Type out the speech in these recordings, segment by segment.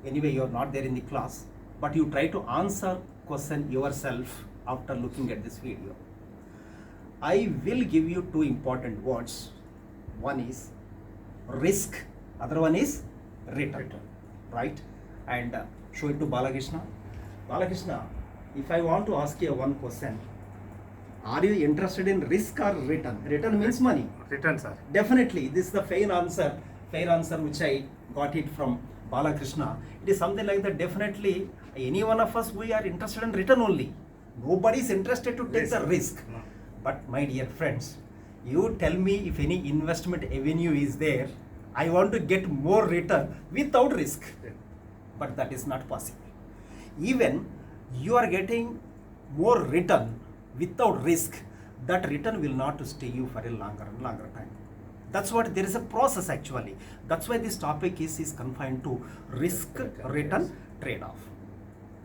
Anyway, you are not there in the class, but you try to answer question yourself after looking at this video. I will give you two important words. One is risk, other one is return. Right? And show it to Balakrishna. Balakrishna, if I want to ask you one question, are you interested in risk or return? Return means money. Return, sir. Definitely, this is the fair answer which I got it from Balakrishna. It is something like that. Definitely, any one of us, we are interested in return only. Nobody is interested to take the risk. No. But my dear friends, you tell me if any investment avenue is there, I want to get more return without risk. Yeah. But that is not possible. Even you are getting more return without risk, that return will not stay you for a longer and longer time. That's what, there is a process actually. That's why this topic is confined to risk return trade-off.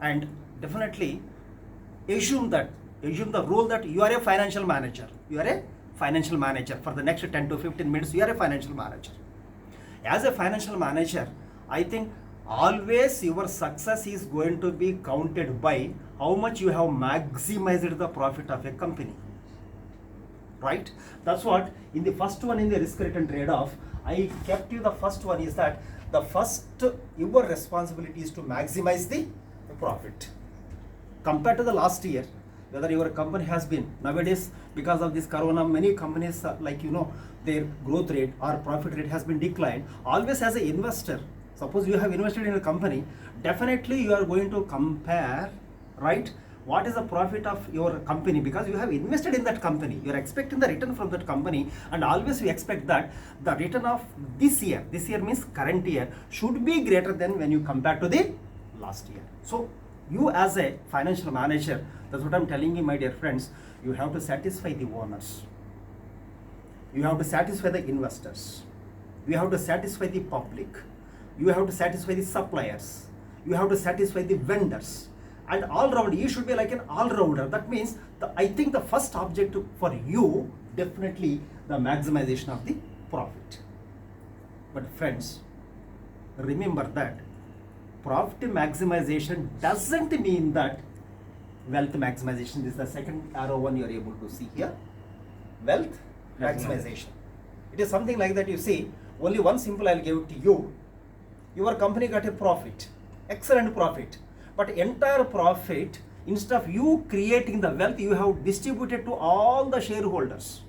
And definitely assume the role that you are a financial manager. You are a financial manager. For the next 10 to 15 minutes, you are a financial manager. As a financial manager, I think always your success is going to be counted by how much you have maximized the profit of a company. Right? That's what in the first one, in the risk return trade-off, I kept you the first one is that the first your responsibility is to maximize the profit. Compared to the last year, whether your company has been, nowadays because of this corona, many companies their growth rate or profit rate has been declined. Always as an investor, suppose you have invested in a company, definitely you are going to compare, right? What is the profit of your company, because you have invested in that company. You are expecting the return from that company, and always we expect that the return of this year means current year, should be greater than when you compare to the last year. So you as a financial manager, that's what I'm telling you, my dear friends, you have to satisfy the owners. You have to satisfy the investors. You have to satisfy the public. You have to satisfy the suppliers. You have to satisfy the vendors. And all round, you should be like an all-rounder. That means, I think the first objective for you, definitely the maximization of the profit. But friends, remember that profit maximization doesn't mean that wealth maximization. This is the second arrow one you are able to see here. Wealth maximization. It is something like that. You see, only one simple I'll give it to you. Your company got a profit, excellent profit, but entire profit, instead of you creating the wealth, you have distributed to all the shareholders.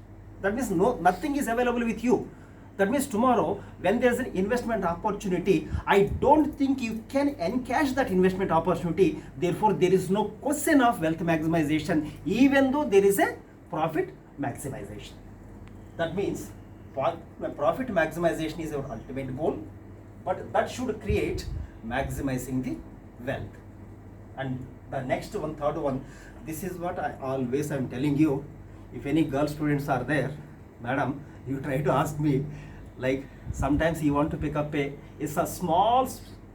That means nothing is available with you. That means tomorrow, when there's an investment opportunity, I don't think you can encash that investment opportunity. Therefore, there is no question of wealth maximization, even though there is a profit maximization. That means profit maximization is our ultimate goal, but that should create maximizing the wealth. And the next one, third one, this is what I'm telling you. If any girl students are there, madam, you try to ask me, like sometimes you want to pick up it's a small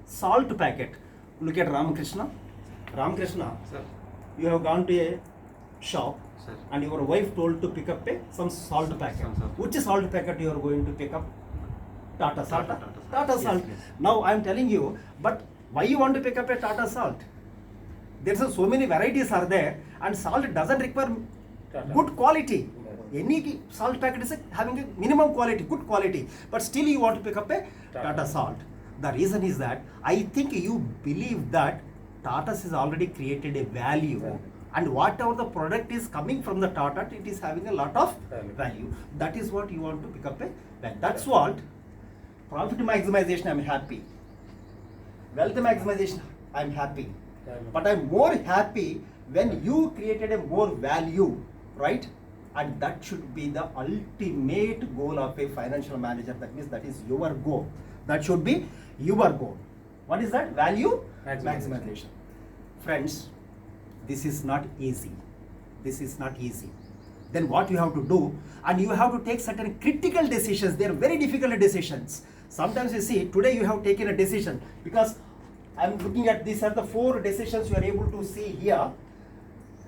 salt packet. Look at Ramakrishna. Ramakrishna, Sir. you have gone to a shop, Sir. and your wife told to pick up some salt packet. Sir. Which salt packet you are going to pick up? Tata salt. Tata Salt. yes. Now I am telling you, but why you want to pick up a Tata salt? There's so many varieties are there, and salt doesn't require good quality. Any salt packet is having a minimum quality, good quality, but still you want to pick up a Tata salt. The reason is that I think you believe that Tata's has already created a value, and whatever the product is coming from the Tata, it is having a lot of value. That is what you want to pick up a value. That's what profit maximization, I'm happy. Wealth maximization, I'm happy. But I'm more happy when you created a more value, right? And that should be the ultimate goal of a financial manager. That means that is your goal. That should be your goal. What is that? Value maximization. Friends, this is not easy. This is not easy. Then what you have to do, and you have to take certain critical decisions. They are very difficult decisions. Sometimes you see, today you have taken a decision, because I'm looking at these are the 4 decisions you are able to see here.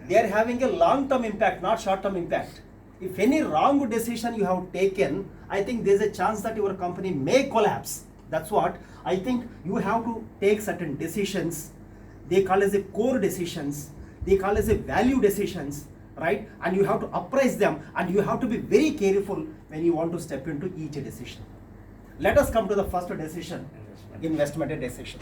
They are having a long-term impact, not short-term impact. If any wrong decision you have taken, I think there's a chance that your company may collapse. That's what I think you have to take certain decisions. They call as a core decisions. They call as a value decisions, right? And you have to appraise them, and you have to be very careful when you want to step into each decision. Let us come to the first decision, investment decision.